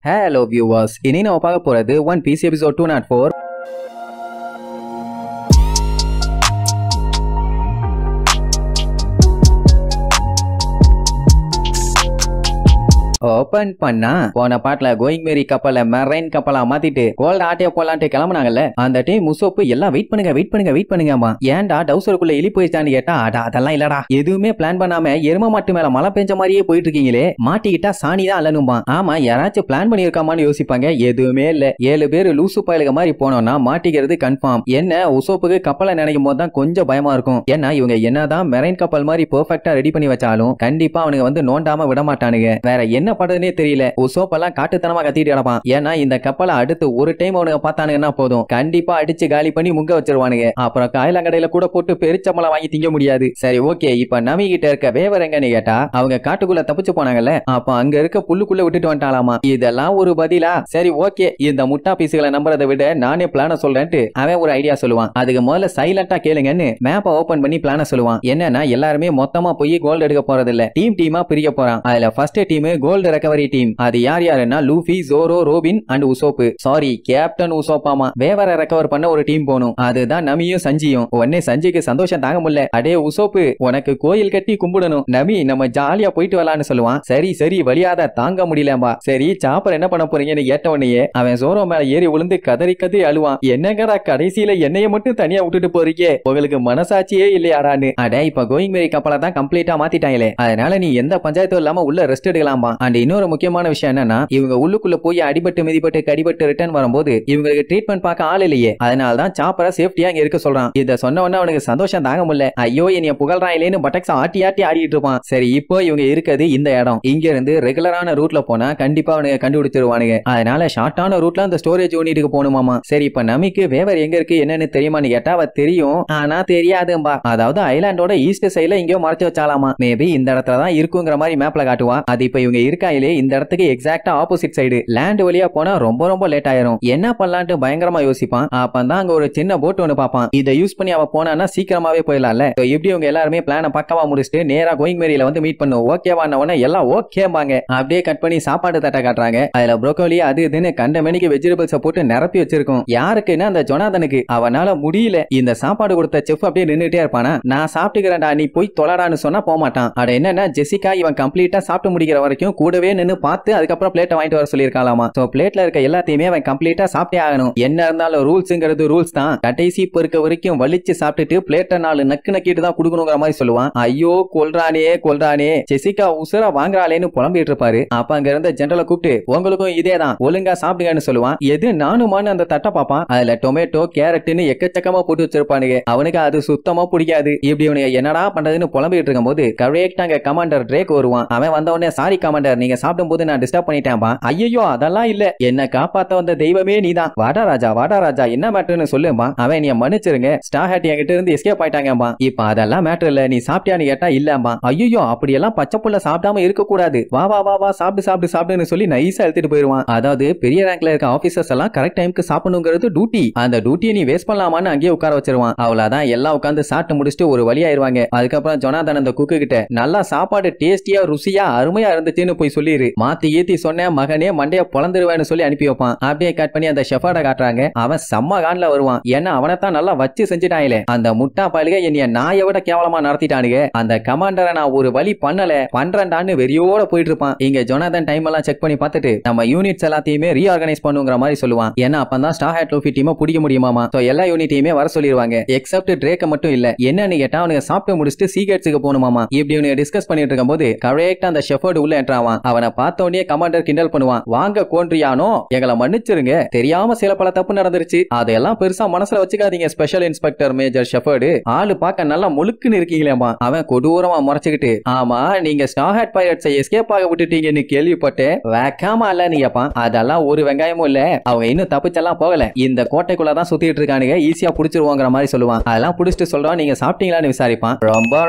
Hello viewers, இன்னைக்கு நம்ம பார்க்க போறது One Piece episode 204. ஓபன் பண்ணா போன பாட்டுல கோயிங் மேரி கப்பலை மெரைன் கப்பலா மாத்திட்டு கோல்ட் ஆட்டைய போலான்ட்டு கிளம்புனாங்கல்ல. அந்த டைம் முசோப்பு எல்லாம் வெயிட் பண்ணுங்கம்மா, ஏன்டா டவுசருக்குள்ள எலி போயிச்சான்னு கேட்டா அதெல்லாம் இல்லடா, எதுவுமே பிளான் பண்ணாம எரும மாட்டு மேல மழை பெஞ்ச மாதிரியே போயிட்டு இருக்கீங்களே, மாட்டிக்கிட்டா சாணிதான் அல்லணுமா. ஆமா, யாராச்சும் பிளான் பண்ணிருக்காமான்னு யோசிப்பாங்க, எதுவுமே இல்ல. 7 பேர் லூசு பயலுக மாதிரி போனோம்னா மாட்டிக்கிறது கன்ஃபார்ம். என்ன உசோப்புக்கு கப்பலை நினைக்கும் போது தான் கொஞ்சம் பயமா இருக்கும். ஏன்னா இவங்க என்னதான் மெரைன் கப்பல் மாதிரி பெர்ஃபெக்ட்டா ரெடி பண்ணி வச்சாலும் கண்டிப்பா அவனுங்க வந்து நோண்டாம விட மாட்டானுங்க. வேற என்ன பண்றதுனே தெரியல. உசோப்பெல்லாம் காட்டுத்தனமா கத்திட்டு கிடப்பான். ஏன்னா இந்த கப்பலை அடுத்து ஒரு டைம் அவனுங்க பார்த்தானுங்கன்னா போதும், கண்டிப்பா அடிச்சு காலி பண்ணி முங்க வச்சிருவானுங்க. அப்புறம் காயலங்கடையில கூட போட்டு பெருச்சம்பளம் வாங்கி திங்க முடியாது. சரி ஓகே, இப்ப நவி கிட்ட இருக்க வேவர் எங்கன்னு கேட்டா அவங்க காட்டுக்குள்ள தப்பிச்சு போனாங்கல்ல, அப்ப அங்க இருக்க புல்லுக்குள்ள விட்டுட்டு வந்துட்டாலாமா. இதெல்லாம் ஒரு பதிலா? சரி ஓகே, இந்த முட்டா பீஸுகளை நம்புறதை விட நானே பிளான சொல்றேன்ட்டு அவன் ஒரு ஐடியா சொல்லுவான். அதுக்கு முதல்ல சைலண்டா கேளுங்கன்னு மேப்பை ஓபன் பண்ணி பிளான சொல்லுவான். என்னன்னா எல்லாருமே மொத்தமா போய் கோல்டு எடுக்க போறது இல்ல, டீமா பிரிக்க போறான். அதுல first team gold recovery team. அது யார் யாருன்னா Luffy, Zoro, Robin and Usopp. Sorry, captain உசோப்பாமா. வேவரை ரெக்கவர் பண்ண ஒரு டீம் போகணும். அதுதான் நமியும் சஞ்சியும். உடனே சஞ்சிக்கு சந்தோஷம் தாங்க முடியல. அடே உசோப்பு, உனக்கு கோயில் கட்டி கும்பிடணும், நமி நம்ம ஜாலியா போயிட்டு வரலான்னு சொல்லுவான். சரி வழியாத தாங்க முடியலம்பா. சரி சாப்பர் என்ன பண்ண போறீங்கன்னு கேட்ட உடனே அவன் ஜோரோ மேல ஏறி விழுந்து கதறி அழுவான். என்னங்கடா கடைசியில என்னைய மட்டும் தனியா விட்டுட்டு போறீங்க, உங்களுக்கு மனசாட்சியே இல்லையாடான்னு. அட இப்ப கோயிங் மேரி கப்பலை தான் கம்ப்ளீட்டா மாத்திட்டாங்களே, அதனால நீ எந்த பஞ்சாயத்தும் இல்லாம உள்ள ரெஸ்ட் எடுக்கலாம்பா. அண்ட் இன்னொரு முக்கியமான விஷயம் என்னன்னா, இவங்க உள்ளுக்குள்ள போய் அடிபட்டு மிதிபட்டு கடிபட்டு ரிட்டர்ன் வரும்போது இவங்களுக்கு ட்ரீட்மெண்ட் பார்க்க ஆள் இல்லையே, அதனால தான் சாப்பரை சேஃப்டியா இங்க இருக்க சொல்றான். இத சொன்ன உடனே அவனுக்கு சந்தோஷம் தாங்க முடியல. ஐயோ என்னைய புகழ்றான் இல்லேன்னு பட்டக்ஸ் ஆட்டி ஆடிட்டு இருப்பான். சரி இப்போ இவங்க இருக்கிறது இந்த இடம். இங்க இருந்து ரெகுலரான ரூட்ல போனா கண்டிப்பா அவனுக்கு கண்டுபிடிச்சிருவானுங்க. அதனால ஷார்ட்டான ரூட்ல அந்த ஸ்டோரேஜ் யூனிட்டுக்கு போகணுமாமா. சரி இப்ப நமிக்கு வேவர் எங்க இருக்கு என்னன்னு தெரியுமான்னு கேட்டா அவ தெரியும், ஆனா தெரியாதும்பா. அதாவது ஐலாண்டோட ஈஸ்ட் சைடுல எங்கயோ மறைச்சு வச்சாலாமா. மேபி இந்த இடத்துல தான் இருக்குங்கிற மாதிரி மேப்ல காட்டுவா. அது இப்ப இவங்க இருக்காயிலே இந்த இடத்துக்கு எக்ஸாக்ட்டா ஆப்போசிட் சைடு. லேண்ட் வழியா போனா ரொம்ப லேட் ஆயிரும். என்ன பண்ணலாம்னு பயங்கரமா யோசிப்பான். அப்பதான் அங்க ஒரு சின்ன போட் ஒன்னு பாப்பான். இதை யூஸ் பண்ணி அவ போனான்னா சீக்கிரமாவே போயிடலாம்ல. எப்படி இவங்க எல்லாருமே பிளான பக்கவா முடிச்சுட்டு நேரா கோயிங் மேரியில வந்து மீட் பண்ணுவோம். ஓகேவான உடனே எல்லாம் ஓகேம்பாங்க. அப்படியே கட் பண்ணி சாப்பாடு தட்டை காட்டுறாங்க. அதுல ப்ரோக்கோலி அது இதுன்னு கண்ட மணிக்கு வெஜிடபிள்ஸை போட்டு நிரப்பி வச்சிருக்கும். யாருக்குன்னா அந்த ஜொனாதனுக்கு. அவனால முடியல. இந்த சாப்பாடு கொடுத்த செஃப் அப்படியே நின்னுட்டே இருப்பானா. நான் சாப்பிட்டுக்கிறேன்டா நீ போய் தொலைடான்னு சொன்னா போக மாட்டான். அட என்னன்னா ஜெசிகா இவன் கம்ப்ளீட்டா சாப்பிட்டு முடிக்கிற வரைக்கும் கூடவே நின்னு பார்த்து அதுக்கப்புறம் பிளேட்டை வாங்கிட்டு வர சொல்லிருக்காலாமா. சோ பிளேட்ல இருக்க எல்லாத்தையுமே அவன் கம்ப்ளீட்டா சாப்பிட்டே ஆகணும். என்ன இருந்தாலும் ரூல்ஸ்ங்கிறது ரூல்ஸ் தான். கடைசி பொறுக்க வரைக்கும் வலிச்சு சாப்பிட்டுட்டு பிளேட்டை 4 நக்கிட்டு தான் குடுக்கணுங்கிற மாதிரி சொல்லுவான். ஐயோ கொல்றானே ஜெசிகா உசுரா வாங்குறாளேன்னு புலம்பிட்டு இருப்பாரு. அப்ப அங்க இருந்த ஜெனரலை கூப்பிட்டு உங்களுக்கும் இதேதான், ஒழுங்கா சாப்பிடுங்கன்னு சொல்லுவான். எது நானுமான்னு அந்த தட்டை பாப்பான். அதுல டொமேட்டோ கேரட்னு எக்கச்சக்கமா போட்டு வச்சிருப்பானுங்க. அவனுக்கு அது சுத்தமா பிடிக்காது. இப்படி இவனுக்கு என்னடா பண்றதுன்னு புலம்பிட்டு இருக்கும் போது கரெக்டா அங்க கமாண்டர் ட்ரேக் வருவான். அவன் வந்த உடனே சாரி கமாண்டர், நீங்க சாப்பிடும் போது நான் டிஸ்டர்ப் பண்ணிட்டேன்பா. ஐயோ அதெல்லாம் இல்ல, என்ன காப்பாத்த வந்த தெய்வமே நீதான். வாடா ராஜா என்ன மேட்டர்னு சொல்லுமா. அவன் நீ மன்னிச்சிருங்க, ஸ்டார் ஹேட் என்கிட்ட இருந்து எஸ்கேப் ஆயிட்டாங்கப்பா. இப்ப அதெல்லாம் மேட்டர் இல்ல, நீ சாப்பிட்டியான்னு கேட்டா இல்லம்பா. ஐயோ அப்படியெல்லாம் பச்சை புள்ள சாப்பிடாம இருக்க கூடாது, வா சாப்பிடுன்னு சொல்லி நைஸா எடுத்துட்டு போயிருவான். அதாவது பெரிய ரேங்க்ல இருக்க ஆபீசர்ஸ் எல்லாம் கரெக்ட் டைமுக்கு சாப்பிடணுங்கிறது டியூட்டி. அந்த டியூட்டியை நீ வேஸ்ட் பண்ணலாமான்னு அங்கேயே உட்கார வச்சிருவான். அவ்வளவுதான், எல்லாம் உட்காந்து சாப்பிட்டு முடிச்சுட்டு ஒரு வழியாயிருவாங்க. அதுக்கப்புறம் ஜொனாதன் அந்த குக்கு கிட்ட நல்லா சாப்பாடு டேஸ்டியா ருசியா அருமையா இருந்துச்சுன்னு போய் சொல்லிரு, மாத்தி ஏத்தி சொன்ன மகனே மண்டைய பொளந்துருவேன்னு சொல்லி அனுப்பி வைப்பான். அப்படியே கட் பண்ணி அந்த ஷெஃபாட காட்டுறாங்க. அவன் செம்ம கான்ல வருவான். ஏன்னா அவனைத்தான் நல்லா வச்சு செஞ்சுட்டாங்களே. அந்த முட்டா பாலுக என்னைய நாயை விட கேவலமா நடத்திட்டானுங்க. அந்த கமாண்டரை நான் ஒரு வழி பண்றேன்டான்னு வெறியோட போயிட்டு இருப்பான். இங்க ஜொனாதன் டைம் எல்லாம் செக் பண்ணி பார்த்துட்டு நம்ம யூனிட்ஸ் எல்லாத்தையுமே ரீஆர்கனைஸ் பண்ணுங்கிற மாதிரி சொல்லுவான். ஏன்னா அப்பதான் ஸ்டார் ஹேட் லூஃபி டீமை பிடிக்க முடியுமாமா. சோ எல்லா யூனிட்டையுமே வர சொல்லிடுவாங்க, எக்ஸப்ட் ட்ரேக்க மட்டும் இல்ல. என்னன்னு கேட்டா அவனுக்கு சாப்பிட்டு முடிச்சுட்டு சீக்ரெட்ஸுக்கு போகணுமாமா. இப்படி இவனுக்கு டிஸ்கஸ் பண்ணிட்டு இருக்கும் போது கரெக்டா அந்த ஷெஃபர்ட் உள்ள என்ட்ராவான். அவனை பார்த்த உடனே கமாண்டர் கிண்டல் பண்ணுவான். வாங்க கோன்றியானோ, எங்களை மன்னிச்சிருங்க, தெரியாம சில பல தப்பு நடந்துருச்சு, அதெல்லாம் பெருசா மனசுல வச்சுக்காதீங்க ஸ்பெஷல் இன்ஸ்பெக்டர் மேஜர் ஷெஃபர்டு. ஆளு பார்க்க நல்லா முழுக்குன்னு இருக்கீங்களேமா. அவன் கொடூரமா முறைச்சுக்கிட்டு, ஆமா நீங்க ஸ்டார் ஹேட் பைரட்ஸை எஸ்கேப் ஆக விட்டுட்டீங்கன்னு கேள்விப்பட்டேன், வேக்காம இல்ல நீங்கப்பா. அதெல்லாம் ஒரு வெங்காயமும் இல்ல, அவங்க இன்னும் தப்பிச்செல்லாம் போகல, இந்த கோட்டைக்குள்ளதான் சுத்திட்டு இருக்கானுங்க, ஈஸியா புடிச்சிருவோங்கிற மாதிரி சொல்லுவான். அதெல்லாம் புடிச்சிட்டு சொல்றான், நீங்க சாப்பிட்டீங்களான்னு விசாரிப்பான்.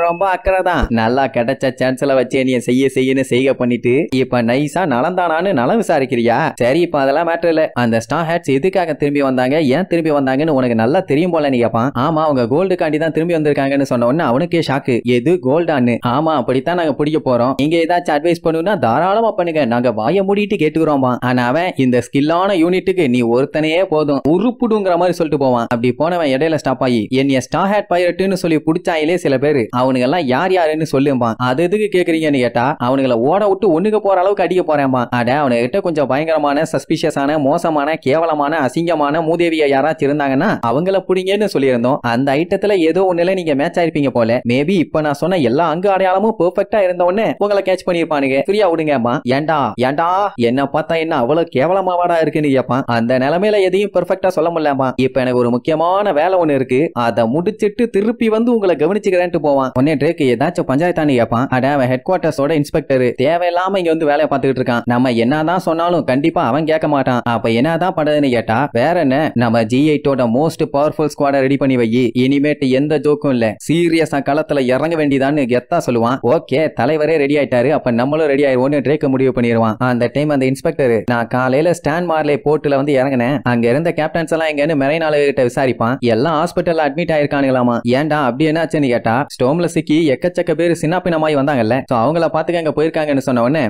ரொம்ப அக்கறை தான், நல்லா கிடைச்ச சான்ஸ்ல வச்சு நீ செய்யன்னு செய்க பண்ணிட்டு இருக்கு. இப்ப நைஸா நலந்தானான்னு நலம் விசாரிக்கிறியா? சரி, இப்ப அதெல்லாம் மேட்டர் இல்ல. அந்த ஸ்டார் ஹேட்ஸ் எதுக்காக திரும்பி வந்தாங்க, ஏன் திரும்பி வந்தாங்கன்னு உனக்கு நல்லா தெரியும் போல. நீ கேப்பான். ஆமா, அவங்க கோல்டு காண்டி தான் திரும்பி வந்திருக்காங்கன்னு சொன்ன உடனே அவனுக்கே ஷாக்கு. எது கோல்டான்னு? ஆமா, அப்படித்தான் நாங்க பிடிக்க போறோம். நீங்க ஏதாச்சும் அட்வைஸ் பண்ணுனா தாராளமா பண்ணுங்க, நாங்க வாய மூடிட்டு கேட்டுக்கிறோம். ஆனா அவன் இந்த ஸ்கில்லான யூனிட்டுக்கு நீ ஒருத்தனையே போதும், உருப்புடுங்கிற மாதிரி சொல்லிட்டு போவான். அப்படி போனவன் இடையில ஸ்டாப் ஆகி என்னைய ஸ்டார் ஹேட் பைரட்னு சொல்லி புடிச்சாயிலே சில பேரு, அவனுங்க எல்லாம் யார் யாருன்னு சொல்லுவான். அது எதுக்கு கேக்குறீங்கன்னு கேட்டா, அவனுங்களை ஓட விட்டு ஒண்ணுக்கு போற அளவுக்கு அடிக்க போறேன்பா. அட, அவனுகிட்ட கொஞ்சம் பயங்கரமான, சஸ்பிஷியஸான, மோசமான, கேவலமான, அசிங்கமான மூதேவிய யாராச்சும் இருந்தாங்கன்னா அவங்கள புடிங்கன்னு சொல்லியிருந்தோம். அந்த ஐட்டத்துல ஏதோ ஒண்ணுல நீங்க மேட்ச் ஆயிருப்பீங்க போல. மேபி இப்ப நான் சொன்ன எல்லா அங்கு அடையாளமும் பெர்ஃபெக்ட்டா இருந்த உடனே உங்களை கேட்ச் பண்ணிருப்பானுங்க. ஃப்ரீயா விடுங்கம்மா. ஏண்டா ஏண்டா என்ன பார்த்தா என்ன அவ்வளவு கேவலமாவாடா இருக்குன்னு கேட்பான். அந்த நிலைமையில எதையும் பெர்ஃபெக்ட்டா சொல்ல முடியலமா. இப்ப எனக்கு ஒரு முக்கியமான வேலை ஒண்ணு இருக்கு, அதை முடிச்சிட்டு திருப்பி வந்து உங்களை கவனிச்சுக்கிறேன்ட்டு போவான். உடனே ட்ரேக் ஏதாச்சும் பஞ்சாயத்தானு கேட்பான். அட, அவன் ஹெட் குவார்டர்ஸோட இன்ஸ்பெக்டர், தேவையில்லாம இங்க வந்து வேலையை பார்த்துட்டு இருக்கான். நம்ம என்னதான் சொன்னாலும் கண்டிப்பா அவன் கேட்க மாட்டான். அப்ப என்னதான் பண்றதுன்னு கேட்டா, வேற என்ன, நம்ம G8ஓட மோஸ்ட் பவர்ஃபுல் ஸ்குவாட ரெடி பண்ணி வை. இனிமேட்டு எந்த ஜோக்கும் இல்ல, சீரியஸா களத்துல இறங்க வேண்டியதான்னு கெத்தா சொல்லுவான். ஓகே, தலைவரே ரெடி ஆயிட்டாரு, அப்ப நம்மளும் ரெடி ஆயிருவோம்னு ட்ரேக் முடிவு பண்ணிடுவான். அந்த டைம் அந்த இன்ஸ்பெக்டர், நான் காலையில ஸ்டான் மார்லே போர்ட்ல வந்து இறங்கினேன், அங்க இருந்த கேப்டன்ஸ் எல்லாம் எங்கன்னு மெரைன் ஆளுகிட்ட விசாரிப்பான். எல்லாம் ஹாஸ்பிட்டல்ல அட்மிட் ஆயிருக்கானுங்களாமா. ஏன்டா அப்படி என்னாச்சுன்னு கேட்டா, ஸ்டோம்ல சிக்கி எக்கச்சக்க பேர் சின்னாப்பினமாய் வந்தாங்கல்ல, சோ அவங்கள பாத்துக்க அங்க போயிருக்காங்கன்னு சொன்ன உடனே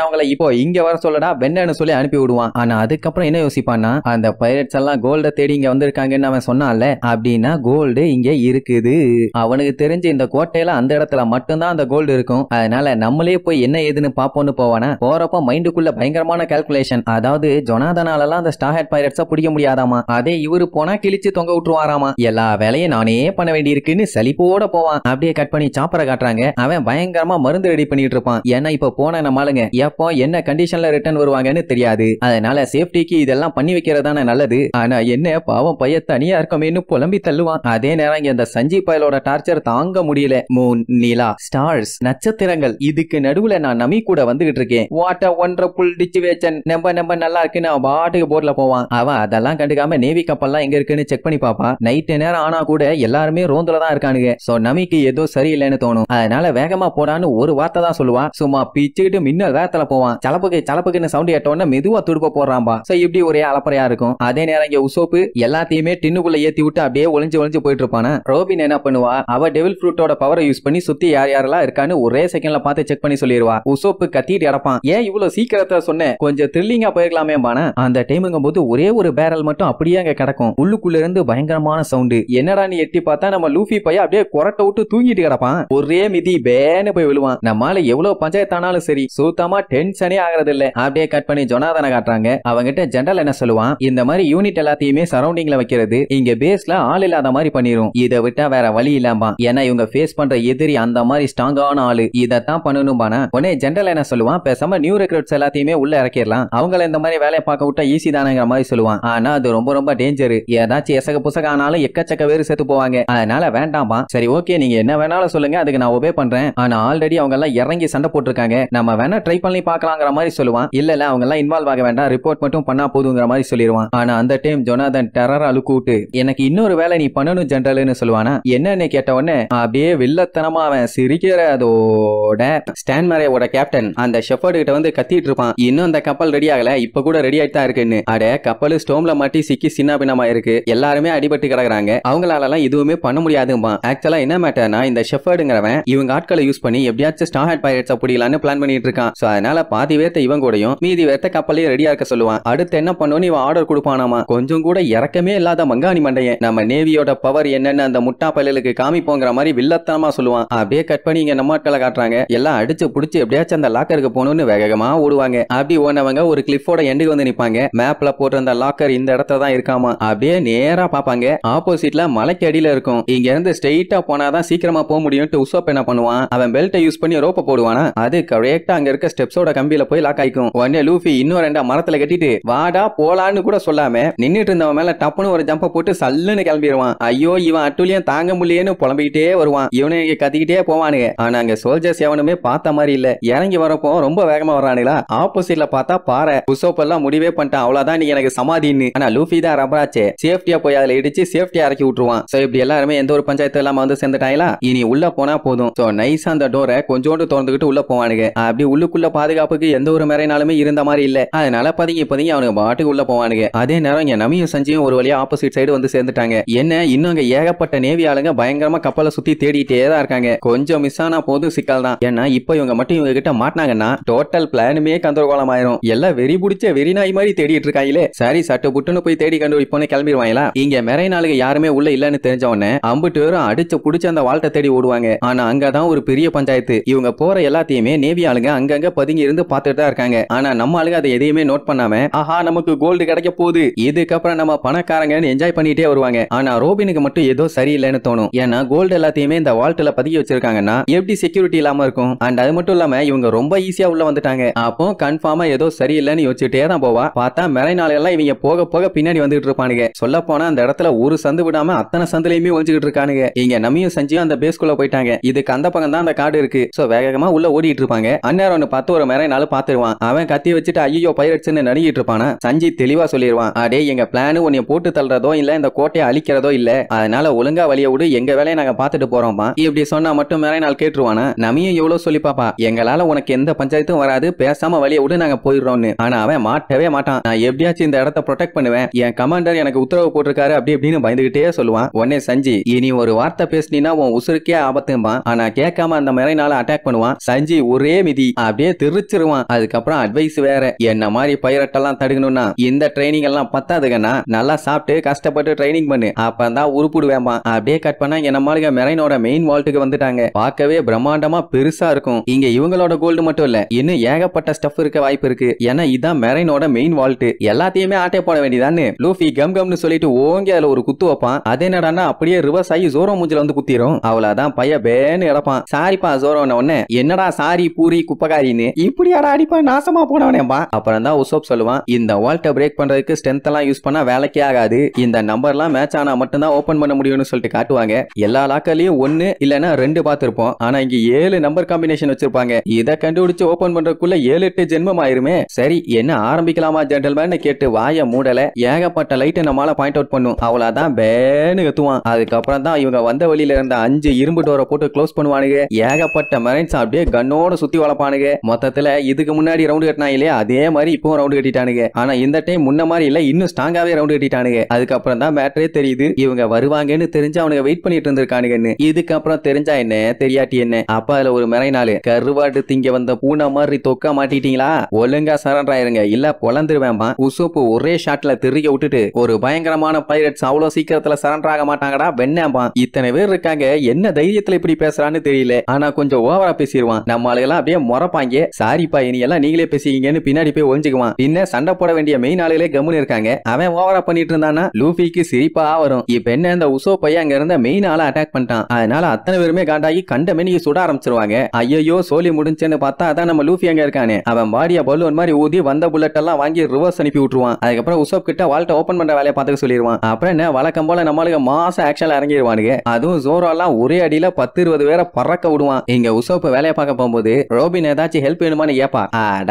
அவங்கள இப்போ இங்க வர சொல்லடா வெண்ணன்னு சொல்லி அனுப்பி விடுவான். ஆனா அதுக்கப்புறம் என்ன யோசிப்பான்னா, அந்த பைரட்ஸ் எல்லாம் கோல்ட தேடி இங்க வந்திருக்காங்கன்னு அவன் சொன்னான்ல, அப்படின்னா கோல்டு இங்க இருக்குது. அவனுக்கு தெரிஞ்சு இந்த கோட்டையில அந்த இடத்துல மட்டும்தான் அந்த கோல்டு இருக்கும். அதனால நம்மளே போய் என்ன ஏதுன்னு பாப்போம்னு போவானா. போறப்ப மைண்டுக்குள்ள பயங்கரமான கால்குலேஷன். அதாவது ஜொனாதனால எல்லாம் அந்த ஸ்டார் ஹேட் பைரட்ஸ பிடிக்க முடியாதாமா. அதே இவரு போனா கிழிச்சு தொங்க விட்டுருவாராமா. எல்லா வேலையும் நானே பண்ண வேண்டி இருக்குன்னு சலிப்போட போவான். அப்படியே கட் பண்ணி சாப்பரை காட்டுறாங்க. அவன் பயங்கரமா மருந்து ரெடி பண்ணிட்டு இருப்பான். ஏன்னா இப்ப போன நம்மளுங்க எப்போ என்ன கண்டிஷன்ல ரிட்டர்ன் வருவாங்கன்னு தெரியாது. அதனால சேஃப்டிக்கு இதெல்லாம் பண்ணி வைக்கிறதான நல்லது. ஆனா என்ன பாவம் பைய தனியா இருக்கமேன்னு புலம்பி தள்ளுவான். அதே நேரம் இங்க அந்த சஞ்சீவ் பயலோட டார்ச்சர் தாங்க முடியல. மூன், நிலா, ஸ்டார்ஸ், நட்சத்திரங்கள், இதுக்கு நடுவுல நான் நமி கூட வந்துகிட்டு இருக்கேன். வாட் அ வண்டர்ஃபுல் டிச்சுவேஷன், நம்ப நல்லா இருக்குன்னு அவன் பாட்டுக்கு போர்ட்ல போவான். அவன் அதெல்லாம் கண்டுக்காம நேவி கப்பல்லாம் எங்க இருக்குன்னு செக் பண்ணி பாப்பான். நைட் நேரம் ஆனா கூட எல்லாருமே ரோந்துல தான் இருக்கானுங்க. சோ நமிக்கு ஏதோ சரியில்லைன்னு தோணும். அதனால வேகமா போடான்னு ஒரு வார்த்தை தான் சொல்லுவான். சும்மா பிச்சுக்கிட்டு மின்னல் வேகத்துல போவான். சலப்புக்குன்னு சவுண்ட் கேட்ட உடனே மெதுவா துடுப்ப போடுறான்பா. சோ இப்படி ஒரே அலப்பறையா இருக்கும். அதே நேரம் இங்க உசோப்பு எல்லாத்தையுமே டின்னுக்குள்ள ஏத்தி விட்டு அப்படியே ஒளிஞ்சு போயிட்டு இருப்பான. ரோபின் என்ன பண்ணுவா, அவ டெவில் ஃப்ரூட்டோட பவரை யூஸ் பண்ணி சுத்தி யார் யாரெல்லாம் இருக்கான்னு ஒரே செகண்ட்ல பார்த்து செக் பண்ணி சொல்லிடுவா. உசோப்பு கத்திட்டு இடப்பான். ஏன் இவ்வளவு சீக்கிரத்தை சொன்னேன், கொஞ்சம் த்ரில்லிங்கா போயிருக்கலாமே பான. அந்த டைமுங்கும் போது ஒரே ஒரு பேரல் மட்டும் அப்படியே அங்க கிடக்கும். உள்ளுக்குள்ள இருந்து பயங்கரமான சவுண்டு. என்னடா நீ எட்டி பார்த்தா நம்ம லூஃபி பைய அப்படியே கொரட்டை விட்டு தூங்கிட்டு கிடப்பான். ஒரே மிதி பேன்னு போய் விழுவான். நம்மால எவ்வளவு பஞ்சாயத்தானாலும் சரி சுத்தமா டென்ஷனே ஆகிறது இல்ல. அப்படியே கட் பண்ணி ஜொனாதனை காட்டுறாங்க. அவங்கிட்ட ஜெனரல் என்ன சொல்லுவான், இந்த மாதிரி யூனிட் எல்லாத்தையுமே சரௌண்டிங்ல வைக்கிறது இங்க பேஸ்ல ஆள் இல்லாத மாதிரி பண்ணிரும். இதை விட்டா வேற வழி இல்லாமா. ஏன்னா இவங்க ஃபேஸ் பண்ற எதிரி அந்த மாதிரி ஸ்ட்ராங்கான ஆளு. இதத்தான் பண்ணணும் பானா. உடனே ஜெனரல் என்ன சொல்லுவான், பேசாம நியூ ரெக்ரூட்ஸ் எல்லாத்தையுமே உள்ள இறக்கிடலாம், அவங்கள இந்த மாதிரி வேலையை பார்க்க விட்டா ஈஸி தானேங்கிற மாதிரி சொல்லுவான். ஆனா அது ரொம்ப ரொம்ப டேஞ்சர். ஏதாச்சும் எசக புசக ஆனாலும் எக்கச்சக்க பேர் செத்து போவாங்க. அதனால வேண்டாமா. சரி ஓகே, நீங்க என்ன வேணாலும் சொல்லுங்க, அதுக்கு நான் ஒபே பண்றேன். ஆனா ஆல்ரெடி அவங்க எல்லாம் இறங்கி சண்டை போட்டுருக்காங்க, நம்ம வேணா ட்ரை பண்ணி பார்க்கலாங்கிற மாதிரி சொல்லுவான். இல்ல அவங்க எல்லாம் இன்வால்வ் ஆக வேண்டாம், ரிப்போர்ட் மட்டும் பண்ணா போதுங்கிற மாதிரி சொல்லிடுவான். ஆனா அந்த டைம் ஜொனாதன் டெரர் அழுக்கு விட்டு எனக்கு இன்னொரு வேலை நீ பண்ணணும் ஜெனரல்னு சொல்லுவானா. என்னன்னு கேட்ட உடனே அப்படியே வில்லத்தனமா அவன் சிரிக்கிறதோட ஸ்டான் மேரேவோட கேப்டன் அந்த ஷெஃபர்ட் கிட்ட வந்து கத்திட்டு இருப்பான். இன்னும் அந்த கப்பல் ரெடி ஆகல, இப்ப கூட ரெடி ஆயிட்டு தான் இருக்குன்னு. அட, கப்பல் ஸ்டோம்ல மாட்டி சிக்கி சின்ன பின்னமா இருக்கு, எல்லாருமே அடிபட்டு கிடக்குறாங்க, அவங்களால எல்லாம் எதுவுமே பண்ண முடியாதுமா. ஆக்சுவலா என்ன மேட்டர்னா, இந்த ஷெஃபர்டுங்கிறவன் இவங்க ஆட்களை யூஸ் பண்ணி எப்படியாச்சும் ஸ்டார் ஹேட் பைரட்ஸ் பிடிக்கலான்னு பிளான் பண்ணிட்டு இருக்கான். சோ அதனால பாதி வேர்த்த இவன் கூடயும் மீதி வேர்த்த கப்பலையும் ரெடியா இருக்க சொல்லுவான். அடுத்து என்ன பண்ணுன்னு இவன் ஆர்டர் கொடுப்பானாமா. கொஞ்சம் கூட இறக்கமே இல்லாத மங்காணி மண்டையன் நம்ம நேவியோட பவர் என்னன்னு அந்த முட்டா பல்லுக்கு காமிப்போங்கிற மாதிரி வில்லத்தனமா சொல்லுவான். அப்படியே கட் பண்ணி இங்க நம்ம ஆட்களை காட்டுறாங்க. எல்லாம் அடிச்சு புடிச்சு எப்படியாச்சும் அந்த லாக்கருக்கு போகணும்னு வேகமா ஓடுவாங்க. அப்படி ஓனவங்க ஒரு கிளிஃபோட எண்டுக்கு வந்து நிப்பாங்க. மேப்ல போட்டு அந்த லாக்கர் இந்த இடத்துல தான் இருக்காமா. அப்படியே நேரா பாப்பாங்க, ஆப்போசிட்ல மலைக்கு அடியில இருக்கும். இங்க இருந்து ஸ்ட்ரெயிட்டா போனாதான் சீக்கிரமா போக முடியும்னு உசோப் என்ன பண்ணுவான், அவன் பெல்ட்டை யூஸ் பண்ணி ரோப்ப போடுவானா. அது கரெக்டா அங்க இருக்க ஸ்டெப்ஸோட கம்பியில போய் லாக் ஆயிக்கும். உடனே லூஃபி இன்னும் ரெண்டா மரத்துல கட்டிட்டு வாடா போலான்னு கூட சொல்லாம நின்னுட்டு இருந்தவன் மேல டப்புன்னு ஒரு ஜம்ப போட்டு சல்லுன்னு கிளம்பிடுவான். ஐயோ இவன் அட்டுலியும் தாங்க முடியேன்னு புலம்பிக்கிட்டே வருவான். இவனு கத்திக்கிட்டே போவானுங்க. ஆனா அங்க சோல்ஜர்ஸ் எவனுமே பார்த்த மாதிரி இல்ல. இறங்கி வரப்போ ரொம்ப வேகமா வர்றானுங்களா. ஆப்போசிட்ல பார்த்தா பாறை. உசோப் எல்லாம் முடிவே பண்ணிட்டான், அவ்வளவுதான் நீ எனக்கு சமாதின்னு. ஆனா லூஃபி தான் ரபராச்சே, சேஃப்டியா போய் அதுல இடிச்சு சேஃப்டியா இறக்கி விட்டுருவான். சோ இப்படி எல்லாருமே எந்த ஒரு பஞ்சாயத்து இல்லாம வந்து சேர்ந்துட்டாங்களா. இனி உள்ள போனா போதும். சோ நைஸா அந்த டோரை கொஞ்சோண்டு திறந்துகிட்டு உள்ள போவானுங்க. அப்படி உள்ளுக்குள்ள பாதுகாப்புக்கு எந்த ஒரு மெரைனாலுமே இருந்த மாதிரி இல்ல. அதனால பதுங்கி அவனுக்கு பாட்டுக்கு உள்ள போவானுங்க. அதே நேரம் இங்க நமியும் சஞ்சியும் ஒரு வழியா ஆப்போசிட் சைடு வந்து சேர்ந்துட்டாங்க. என்ன இன்னும் அங்க ஏகப்பட்ட நேவி ஆளுங்க பயங்கரமா கப்பலை சுத்தி தேடிட்டே தான் இருக்காங்க. கொஞ்சம் மிஸ் ஆனா போதும் சிக்கல் தான். ஏன்னா இப்ப இவங்க மட்டும் இவங்க கிட்ட மாட்டினாங்கன்னா டோட்டல் பிளானுமே கந்தரகோலம் ஆயிரும். எல்லாம் வெறி பிடிச்ச வெறி நாய் மாதிரி தேடிட்டு இருக்காங்களே. சரி சட்டு புட்டுன்னு போய் தேடி கண்டுபிடிப்போன்னு கிளம்பிடுவாங்களா. இங்க மெரைனாளுங்க யாருமே உள்ள இல்லன்னு தெரிஞ்ச உடனே அம்புட்டு பேரும் அடிச்சு புடிச்ச அந்த வால்ட்டை தேடி ஓடுவாங்க. ஆனா அங்கதான் ஒரு பெரிய பஞ்சாயத்து. இவங்க போற எல்லாத்தையுமே நேவி ஆளுங்க அங்கங்க பதுங்கி இருந்து பார்த்துட்டு தான் இருக்காங்க. ஆனா நம்ம ஆளுங்க அதை எதையுமே நோட் பண்ணாம ஆஹா நமக்கு கோல்டு கிடைக்க போகுது, இதுக்கப்புறம் நம்ம பணக்காரங்கன்னு என்ஜாய் பண்ணிட்டே வருவாங்க. ஆனா ரோபினுக்கு மட்டும் ஏதோ சரியில்லைன்னு தோணும். ஏன்னா கோல்டு எல்லாத்தையுமே இந்த வால்ட்ல பதுக்கி வச்சிருக்காங்கன்னா எப்படி செக்யூரிட்டி இல்லாம இருக்கும். அண்ட் அது மட்டும் இல்லாம இவங்க ரொம்ப ஈஸியா உள்ள வந்துட்டாங்க. அப்போ கன்ஃபார்மா ஏதோ சரியில்லைன்னு யோசிச்சுட்டே தான் போவா. பார்த்தா மெரைனால எல்லாம் இவங்க போக போக பின்னாடி வந்துட்டு இருப்பானுங்க. சொல்ல போனா அந்த இடத்துல ஒரு சந்து விடாம அத்தனை சந்துலயுமே ஒழிச்சுக்கிட்டு இருக்கானுங்க. இங்க நமியும் சஞ்சியும் அந்த பேஸ்குள்ள போயிட்டாங்க. இதுக்கு அந்த பக்கம் தான் அந்த காடு இருக்கு. சோ வேகமா உள்ள ஓடிட்டு இருப்பாங்க. அந்நேரம் பார்த்து ஒரு மெரைனால பாத்துருவான். அவன் கத்தி வச்சுட்டு ஐயோ பைரட்ஸ்னு நடிகிட்டு இருப்பானா. சஞ்சி தெளிவா சொல்லிடுவான், அடே எங்க பிளான் உன்னை போட்டு தள்ளுறதோ இல்ல இந்த கோட்டையை அழிக்கிறதோ இல்ல, அதனால ஒழுங்கா வழிய விடு, எங்க வேலையை நாங்க பாத்துட்டு போறோமா. இப்படி சொன்னா மட்டும் மெரைனால் கேட்டுருவானா. நமியும் எவ்வளவு சொல்லி பாப்பா, எங்களால உனக்கு எந்த பஞ்சாயத்தும் வராது, பேசாம வழிய விடு நாங்க போயிடுறோம்னு. ஆனா அவன் மாட்டவே மாட்டான். நான் எப்படியாச்சும் இந்த இடத்தை ப்ரொடெக்ட் பண்ணுவேன், என் கமாண்டர் எனக்கு உத்தரவு போட்டிருக்காரு அப்படி இப்படின்னு பயந்துகிட்டே சொல்லுவான். உடனே சஞ்சி இனி ஒரு வார்த்தை பேசினா உன் உசுருக்கே ஆபத்தும்பான். ஆனா கேட்காம அந்த மெரைனால அட்டாக் பண்ணுவான். சஞ்சி ஒரே மிதி அப்படியே திருச்சிருவான். அதுக்கப்புறம் அட்வைஸ் வேற, என்ன மாதிரி பைரட் எல்லாம் தடுக்கணும்னா இந்த ட்ரைனிங் எல்லாம் பத்தாதுங்கன்னா நல்லா சாப்பிட்டு கஷ்டப்பட்டு ட்ரைனிங் பண்ணு, அப்பதான் உருப்பிடுவேமா. அப்படியே கட் பண்ணா இங்க நம்மளுக்கு மெரைனோட மெயின் வால்ட்டுக்கு வந்துட்டாங்க. பார்க்கவே பிரம்மாண்டமா பெருசா இருக்கும். இங்க இவங்களோட கோல்டு மட்டும் இல்ல, இன்னும் ஏகப்பட்ட ஸ்டஃப் இருக்க வாய்ப்பு இருக்கு. ஏன்னா இதான் மெரைனோட மெயின் வால்ட். எல்லாத்தையுமே ஆட்டை போட வேண்டியதான்னு லூஃபி கம் கம்னு சொல்லிட்டு ஓங்கி அதுல ஒரு குத்து வைப்பான். அதே என்னடான்னா அப்படியே ரிவர்ஸ் ஆகி ஜோரோ மூஞ்சில வந்து குத்திரும். அவ்வளவுதான் பைய பேன்னு இழப்பான். சாரிப்பா ஜோரோ உடனே என்னடா சாரி பூரி குப்பகாரின்னு இப்படியாடா அடிப்பா நாசமா போனவனேப்பா. அப்புறம் தான் உசோப் சொல்லுவான், இந்த வால்ட்டை பிரேக் பண்றதுக்கு ஸ்ட்ரென்த் எல்லாம் யூஸ் பண்ணா வேலைக்கே ஆகாது, இந்த நம்பர்லாம் மேட்ச் ஆனா மட்டும் தான் ஓபன் பண்ண முடியும்னு சொல்லிட்டு காட்டுவாங்க. எல்லா லாக்கர்லயும் 1 இல்லனா 2 பார்த்திருப்போம். ஆனா இங்க 7 நம்பர் காம்பினேஷன் வச்சிருப்பாங்க. இத கண்டுபிடிச்சு ஓபன் பண்றதுக்குள்ள 7-8 ஜென்மம் ஆயிருமே. சரி என்ன ஆரம்பிக்கலாமா ஜென்டல்மேன் கேட்டு வாய மூடல. ஏகப்பட்ட லைட் நம்மால பாயிண்ட் அவுட் பண்ணும். அவ்வளவுதான் பேன்னு கத்துவான். அதுக்கப்புறம் தான் இவங்க வந்த வழியில இருந்த 5 இரும்பு டோரை போட்டு க்ளோஸ் பண்ணுவானுங்க. ஏகப்பட்ட மெரைன்ஸ் அப்படியே கண்ணோட சுத்தி வளர்ப்பானுங்க. மொத்தத்துல இதுக்கு முன்னாடி ரவுண்ட் கட்டினா இல்லையா அதே மாதிரி இப்போ ரவுண்ட் கட்டிட்டானுங்க. ஆனா இந்த டைம் முன்ன மாதிரி இல்ல, இன்னும் ஸ்ட்ராங்காவே ரவுண்ட் கட்டிட்டானுங்க. அதுக்கப்புறம் தான் மேட்டரே தெரியுது, இவங்க வருவாங்கன்னு தெரிஞ்சு அவனுங்க வெயிட் பண்ணிட்டு இருந்திருக்கானுங்கன்னு. இதுக்கப்புறம் தெரிஞ்சா என்ன தெரியாட்டி என்ன. அப்ப அதுல ஒரு மெரைனாலு, கருவாடு திங்க வந்த பூனை மாதிரி தொக்க மாட்டிட்டீங்களா, ஒழுங்கா சரண்டர் ஆயிருங்க இல்ல பொலந்துருவேன்பா. உசோப்பு ஒரே ஷாட்ல திருக விட்டுட்டு, ஒரு பயங்கரமான பைரட்ஸ் அவ்வளவு சீக்கிரத்துல சரண்டர் ஆக மாட்டாங்கடா வெண்ணாம்பா. இத்தனை பேர் இருக்காங்க, என்ன தைரியத்துல இப்படி பேசுறான்னு தெரியல. ஆனா கொஞ்சம் ஓவரா பேசிடுவான். நம்ம ஆளுகெல்லாம் அப்படியே முறப்பாங்க. சாரிப்பா இனி எல்லாம் நீங்களே பேசிக்கீங்கன்னு பின்னாடி போய் ஒழிஞ்சுக்குவான். பின்ன சண்டை போட வேண்டிய மெயின் ஆளுகளே கம்முன்னு இருக்காங்க. அவன் ஓவரா பண்ணிட்டு இருந்தானா லூஃபிக்கு சிரிப்பா வரும். இப்ப என்ன இந்த உசோ பையன் அங்க இருந்த மெயின் ஆளை அட்டாக் பண்ணிட்டான். அதனால அத்தனை பேருமே காண்டாகி கண்ட மெனிக்கு சுட ஆரம்பிச்சிருவாங்க. ஐயோ சோலி முடிஞ்சுன்னு பார்த்தா அதான் நம்ம லூஃபி அங்க இருக்கானே. அவன் பாடிய பலூன் மாதிரி ஊதி வந்த புல்லட் எல்லாம் வாங்கி ரிவர்ஸ் அனுப்பி விட்டுருவான். அதுக்கப்புறம் உசோப் கிட்ட வால்ட்ட ஓபன் பண்ற வேலையை பார்த்துக்க சொல்லிடுவான். அப்புறம் என்ன வழக்கம் போல நம்மளுக்கு மாச ஆக்ஷன்ல இறங்கிடுவானுங்க. அதுவும் ஜோரோ எல்லாம் ஒரே அடியில 10-20 பேரை பறக்க விடுவான். இங்க உசோப் வேலையை பார்க்க போகும்போது ரோபின் ஏதாச்சும் ஹெல்ப் வேணுமான்னு கேப்பா.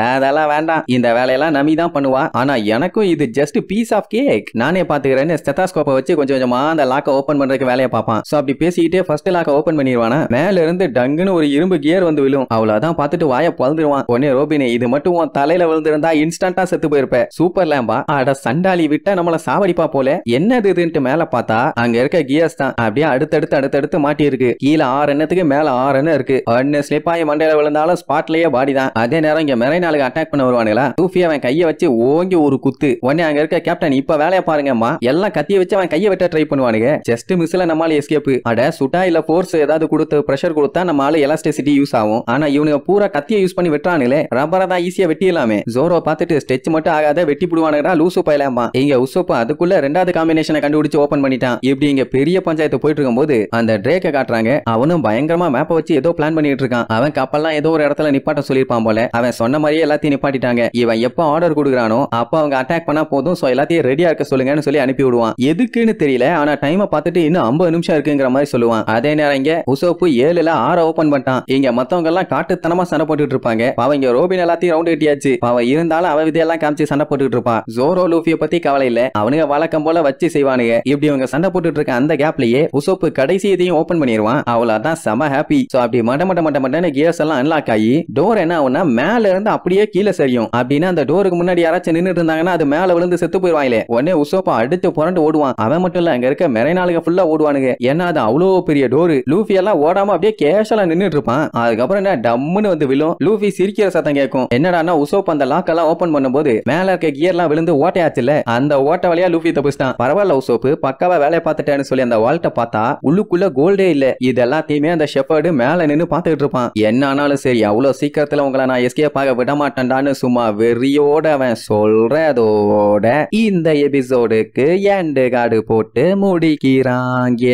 அதெல்லாம் வேண்டாம், இந்த வேலையெல்லாம் நம்பி தான் பண்ணுவா. ஆனா எனக்கும் இது ஜஸ்ட் பீஸ் ஆஃப் கேக், நானே பாத்துக்கிறேன்னு ஸ்டெத்தாஸ்கோப்பை வச்சு கொஞ்சம் கொஞ்சமா அந்த லாக்கை ஓபன் பண்றதுக்கு வேலையை பார்ப்பான். சோ அப்படி பேசிக்கிட்டே ஃபர்ஸ்ட் லாக்கை ஓபன் பண்ணிடுவானா. மேல இருந்து டங்குன்னு ஒரு இரும்பு கியர் வந்து விழும். அவ்வளவுதான் பார்த்துட்டு வாயை பழுந்துருவான். உடனே ரோபினே இது மட்டும் உன் தலையில விழுந்திருந்தா இன்ஸ்டன்டா செத்து போயிருப்ப, சூப்பர் லேம்பா. அட சண்டாளி விட்டா நம்மள சாவடிப்பா போல, என்னது இதுன்ட்டு மேல பார்த்தா அங்க இருக்க கியர்ஸ் தான் அப்படியே அடுத்தடுத்து மாட்டி இருக்கு. கீழே 6 எண்ணத்துக்கு மேல 6 எண்ணம் இருக்கு. ஒன்னு ஸ்லிப் ஆகி மண்டையில விழுந்தாலும் ஸ்பாட்லயே பாடி தான். அதே நேரம் இங்க மெரைனாலுக்கு அட்டாக் பண்ண வருவானுங்களா. லூஃபி அவன் கையை வச்சு ஓங்கி ஒரு குத்து. உடனே அங்க இருக்க கேப்டன் இப்ப வேலையை பாருங்கம்மா, எல்லாம் கத்திய வச்சு அவன் கையை வெட்ட ட்ரை பண்ணுவானுங்க. ஜஸ்ட் மிஸ்ல நம்மால எஸ்கேப். அட சுட்டா இல்ல ஃபோர்ஸ் ஏதாவது கொடுத்து பிரஷர் கொடுத்தா நம்மால எலாஸ்டிசிட்டி யூஸ் ஆகும். ஆனா இவனுங்க பூரா கத்தியை யூஸ் பண்ணி வெட்டானுங்களே, ரப்பரை தான் ஈஸியா வெட்டிடலாமே. ஜோரோ பார்த்துட்டு ஸ்டெச் மட்டும் ஆகாத வெட்டி புடுவானுங்கடா லூசு பையலாமா. இங்க உசோப்பு அதுக்குள்ள 2வது காம்பினேஷனை கண்டுபிடிச்சு ஓபன் பண்ணிட்டான். இப்படி இங்க பெரிய பஞ்சாயத்து போயிட்டு இருக்கும்போது அந்த ட்ரேக்க காட்டுறாங்க. அவனும் பயங்கரமா மேப்பை வச்சு ஏதோ பிளான் பண்ணிட்டு இருக்கான். அவன் கப்பல்லாம் ஏதோ ஒரு இடத்துல நிப்பாட்ட சொல்லிருப்பான் போல. அவன் சொன்ன மாதிரியே எல்லாத்தையும் நிப்பாட்டிட்டாங்க. இவன் எப்ப ஆர்டர் கொடுக்குறானோ அப்ப அவங்க அட்டாக் பண்ணா போதும், சோ எல்லாத்தையும் ரெடியா இருக்க சொல்லுங்கன்னு சொல்லி அனுப்பி விடுவான். எதுக்குன்னு தெரியல, ஆனா டைமை பார்த்துட்டு இன்னும் 50 நிமிஷம் இருக்குங்கிற மாதிரி சொல்லுவான். அதே நேரம் இங்க உசோப்பு 7ல 6 ஓபன் பண்ணிட்டான். இங்க மத்தவங்க எல்லாம் காட்டுத்தனமா சண்டை போட்டுட்டு இருப்பாங்க. அவங்க ரோபின் எல்லாத்தையும் ரவுண்ட் கட்டியாச்சு. அவ இருந்தாலும் அவ விதையெல்லாம் காமிச்சு சண்டை போட்டுட்டு இருப்பான். ஜோரோ லூஃபிய பத்தி கவலை இல்ல, அவனுங்க வழக்கம் போல வச்சு செய்வானுங்க. இப்படி அவங்க சண்டை போட்டுட்டு இருக்க அந்த கேப்லயே உசோப்பு கடைசி இதையும் ஓபன் பண்ணிடுவான். அவ்வளவுதான் செம ஹாப்பி. சோ அப்படி மட்டன்னு கியர்ஸ் எல்லாம் அன்லாக் ஆகி டோர் என்ன ஆகும்னா மேல இருந்து அப்படியே கீழே சரியும். அப்படின்னா அந்த டோருக்கு முன்னாடி யாராச்சும் நின்னுட்டு இருந்தாங்கன்னா அது மேல விழுந்து செத்து போயிருவாங்களே. உடனே உசோப்பா அடிச்சு புரண்டு ஓடுவான். அவன் மட்டும் இல்ல, அங்க இருக்க மெரைனாளுங்க ஃபுல்லா ஓடுவானுங்க. ஏன்னா அது அவ்வளோ பெரிய டோரு. லூஃபி எல்லாம் ஓடாம அப்படியே கேஷலா நின்னுட்டு இருப்பான். அதுக்கப்புறம் என்ன டம்முன்னு வந்து விழும். லூஃபி சிரிக்கிற சத்தம் கேட்கும். என்னடான்னா உசோப் அந்த லாக் எல்லாம் ஓபன் பண்ணும்போது மேல இருக்க கியர் எல்லாம் விழுந்து ஓட்டையாச்சுல, அந்த ஓட்ட வழியா லூஃபி தப்பிச்சிட்டான். பரவாயில்ல உசோப்பு, பக்காவா வேலையை பார்த்துட்டேன்னு சொல்லி அந்த வால்ட்ட பார்த்தா உள்ளுக்குள்ள கோல்டே இல்ல. இது எல்லாத்தையுமே அந்த ஷெப்பர்டு மேல நின்னு பாத்துக்கிட்டு இருப்பான். என்ன ஆனாலும் சரி, அவ்வளவு சீக்கிரத்துல உங்களை நான் எஸ்கேப் ஆக விட மாட்டேன்டான்னு சும்மா வெறியோட அவன் சொல்றதோட இந்த எபிசோடுக்கு எண்டு கார்டு போட்டு முடிக்கிறாங்க.